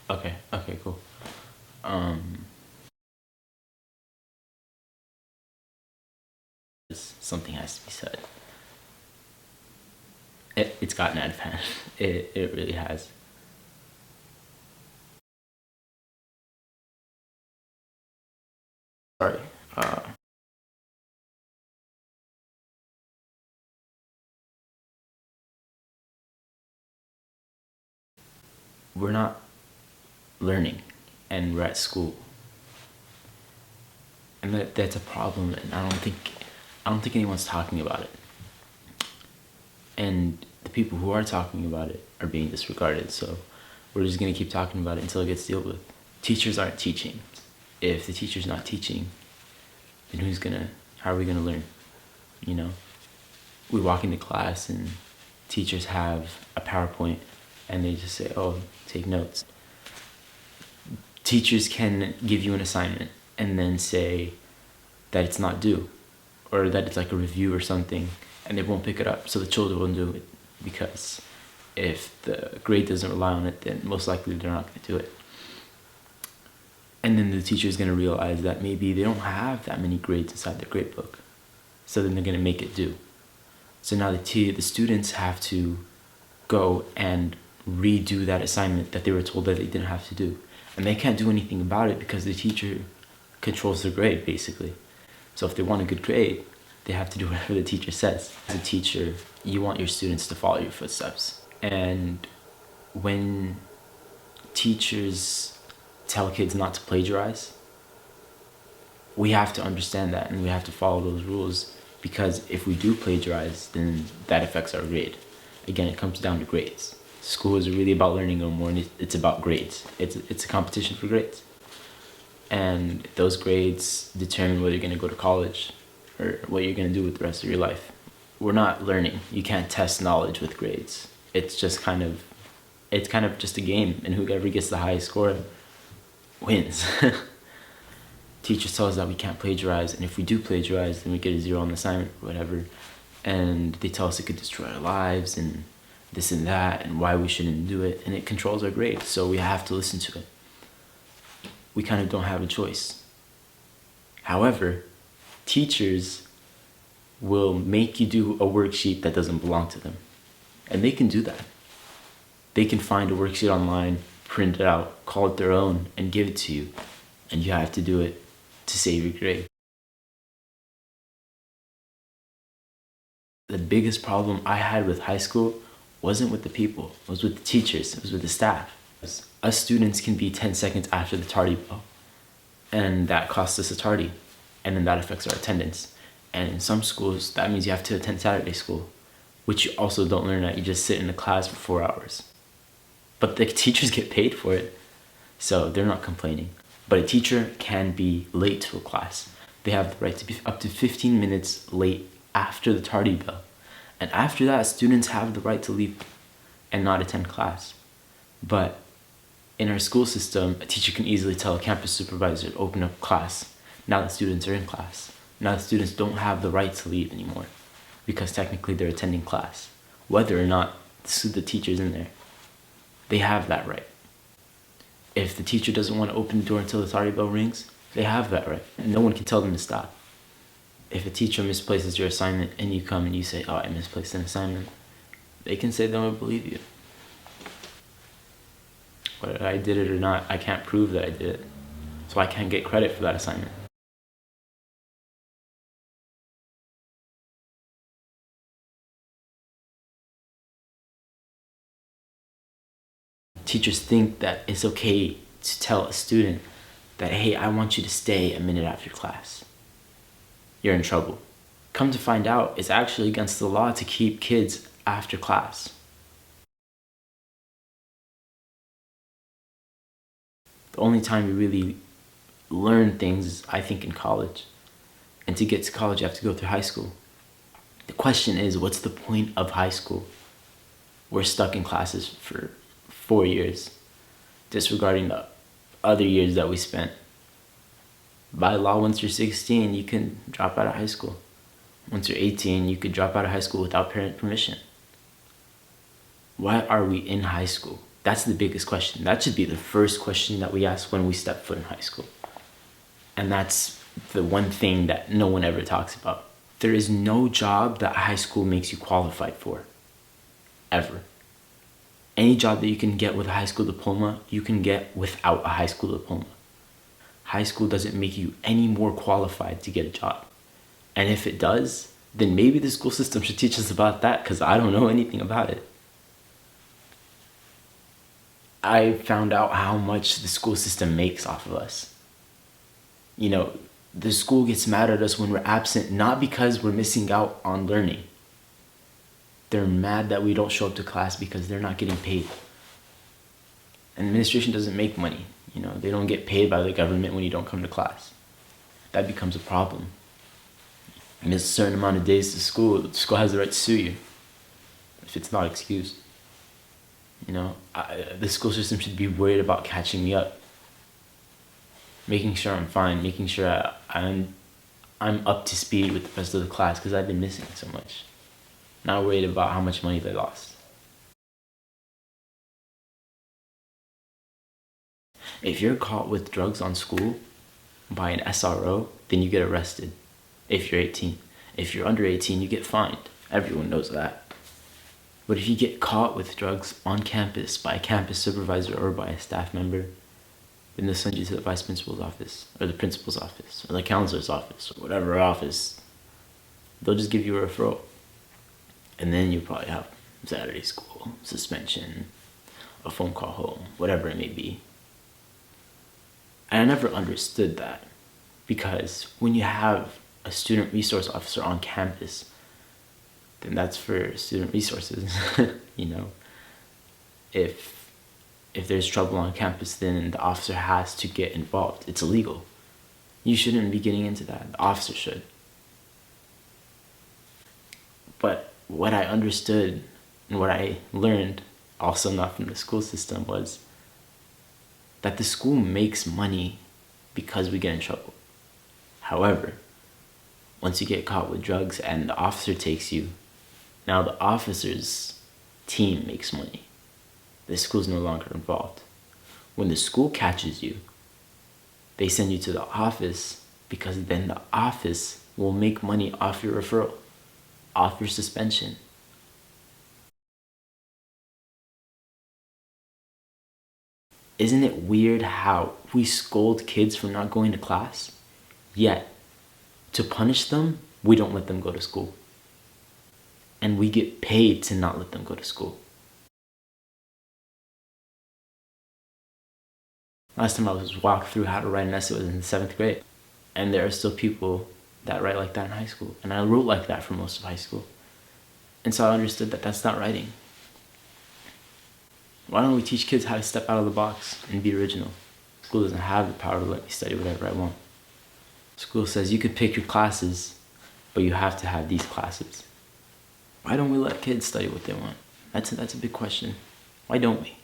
Okay, okay, cool. Something has to be said. It's gotten out of hand. It really has. Sorry. Uh, we're not learning, and we're at school, and that's a problem. And I don't think anyone's talking about it. And the people who are talking about it are being disregarded. So we're just gonna keep talking about it until it gets dealt with. Teachers aren't teaching. If the teacher's not teaching, then how are we gonna learn? You know? We walk into class and teachers have a PowerPoint and they just say, oh, take notes. Teachers can give you an assignment and then say that it's not due or that it's like a review or something, and they won't pick it up, so the children won't do it, because if the grade doesn't rely on it, then most likely they're not going to do it. And then the teacher is going to realize that maybe they don't have that many grades inside their grade book, so then they're going to make it due. So now the students have to go and redo that assignment that they were told that they didn't have to do, and they can't do anything about it because the teacher controls their grade, basically. So if they want a good grade, they have to do whatever the teacher says. As a teacher, you want your students to follow your footsteps. And when teachers tell kids not to plagiarize, we have to understand that and we have to follow those rules, because if we do plagiarize, then that affects our grade. Again, it comes down to grades. School is really about learning no more, and it's about grades. It's a competition for grades. And those grades determine whether you're going to go to college or what you're going to do with the rest of your life. We're not learning. You can't test knowledge with grades. It's kind of just a game, and whoever gets the highest score wins. Teachers tell us that we can't plagiarize, and if we do plagiarize, then we get a 0 on the assignment or whatever. And they tell us it could destroy our lives and this and that, and why we shouldn't do it, and it controls our grade, so we have to listen to it. We kind of don't have a choice. However, teachers will make you do a worksheet that doesn't belong to them. And they can do that. They can find a worksheet online, print it out, call it their own, and give it to you. And you have to do it to save your grade. The biggest problem I had with high school wasn't with the people, it was with the teachers, it was with the staff. Us students can be 10 seconds after the tardy bell, and that costs us a tardy, and then that affects our attendance. And in some schools, that means you have to attend Saturday school, which you also don't learn at. You just sit in the class for 4 hours. But the teachers get paid for it, so they're not complaining. But a teacher can be late to a class. They have the right to be up to 15 minutes late after the tardy bell. And after that, students have the right to leave and not attend class. But in our school system, a teacher can easily tell a campus supervisor to open up class. Now the students are in class. Now the students don't have the right to leave anymore, because technically they're attending class. Whether or not the teacher's in there, they have that right. If the teacher doesn't want to open the door until the tardy bell rings, they have that right. And no one can tell them to stop. If a teacher misplaces your assignment and you come and you say, oh, I misplaced an assignment, they can say they don't believe you. Whether I did it or not, I can't prove that I did it. So I can't get credit for that assignment. Teachers think that it's okay to tell a student that, hey, I want you to stay a minute after class. You're in trouble. Come to find out, it's actually against the law to keep kids after class. The only time you really learn things is, I think, in college. And to get to college, you have to go through high school. The question is, what's the point of high school? We're stuck in classes for 4 years, disregarding the other years that we spent. By law, once you're 16, you can drop out of high school. Once you're 18, you could drop out of high school without parent permission. Why are we in high school? That's the biggest question. That should be the first question that we ask when we step foot in high school. And that's the one thing that no one ever talks about. There is no job that high school makes you qualified for, ever. Any job that you can get with a high school diploma, you can get without a high school diploma. High school doesn't make you any more qualified to get a job. And if it does, then maybe the school system should teach us about that, because I don't know anything about it. I found out how much the school system makes off of us. You know, the school gets mad at us when we're absent, not because we're missing out on learning. They're mad that we don't show up to class because they're not getting paid. Administration doesn't make money. You know, they don't get paid by the government when you don't come to class. That becomes a problem. You miss a certain amount of days to school, the school has the right to sue you if it's not excused. You know, the school system should be worried about catching me up, making sure I'm fine, making sure I'm up to speed with the rest of the class, because I've been missing so much. Not worried about how much money they lost. If you're caught with drugs on school by an SRO, then you get arrested if you're 18. If you're under 18, you get fined. Everyone knows that. But if you get caught with drugs on campus by a campus supervisor or by a staff member, then they'll send you to the vice principal's office, or the principal's office, or the counselor's office, or whatever office. They'll just give you a referral. And then you probably have Saturday school, suspension, a phone call home, whatever it may be. And I never understood that, because when you have a student resource officer on campus, then that's for student resources. You know, if there's trouble on campus, then the officer has to get involved. It's illegal. You shouldn't be getting into that. The officer should. But what I understood and what I learned, also not from the school system, was that the school makes money because we get in trouble. However, once you get caught with drugs and the officer takes you, now the officer's team makes money. The school's no longer involved. When the school catches you, they send you to the office, because then the office will make money off your referral, off your suspension. Isn't it weird how we scold kids for not going to class, yet to punish them, we don't let them go to school? And we get paid to not let them go to school. Last time I was walked through how to write an essay was in the 7th grade. And there are still people that write like that in high school. And I wrote like that for most of high school. And so I understood that that's not writing. Why don't we teach kids how to step out of the box and be original? School doesn't have the power to let me study whatever I want. School says you could pick your classes, but you have to have these classes. Why don't we let kids study what they want? That's a big question. Why don't we?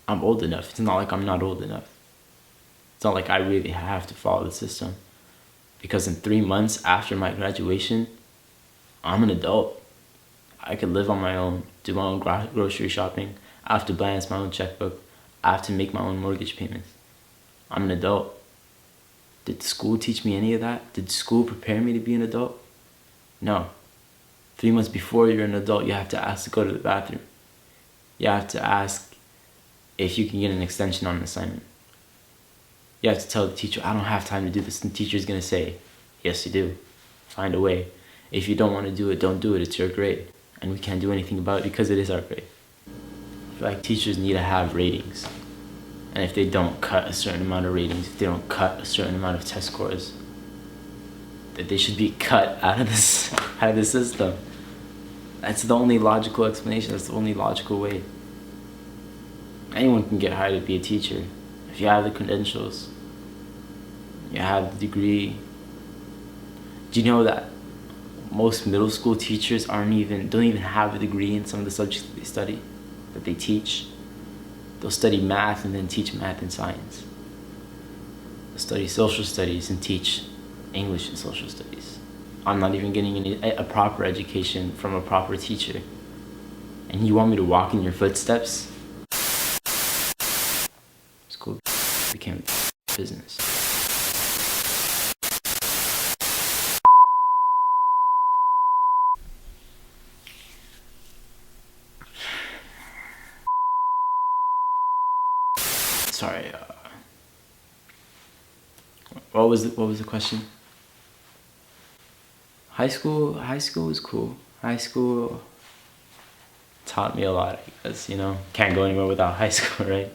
I'm old enough. It's not like I'm not old enough. It's not like I really have to follow the system. Because in 3 months after my graduation, I'm an adult. I could live on my own, do my own grocery shopping. I have to balance my own checkbook. I have to make my own mortgage payments. I'm an adult. Did school teach me any of that? Did school prepare me to be an adult? No. 3 months before you're an adult, you have to ask to go to the bathroom. You have to ask if you can get an extension on an assignment. You have to tell the teacher, I don't have time to do this. And the teacher's going to say, yes, you do. Find a way. If you don't want to do it, don't do it. It's your grade. And we can't do anything about it because it is our grade. I feel like teachers need to have ratings. And if they don't cut a certain amount of ratings, if they don't cut a certain amount of test scores, that they should be cut out of the system. That's the only logical explanation. That's the only logical way. Anyone can get hired to be a teacher. If you have the credentials, you have the degree. Do you know that most middle school teachers don't even have a degree in some of the subjects that they study, that they teach? They'll study math and then teach math and science. They'll study social studies and teach English and social studies. I'm not even getting a proper education from a proper teacher. And and you want me to walk in your footsteps, school became business. Sorry. What was the question? High school was cool. High school taught me a lot, I guess, you know. Can't go anywhere without high school, right?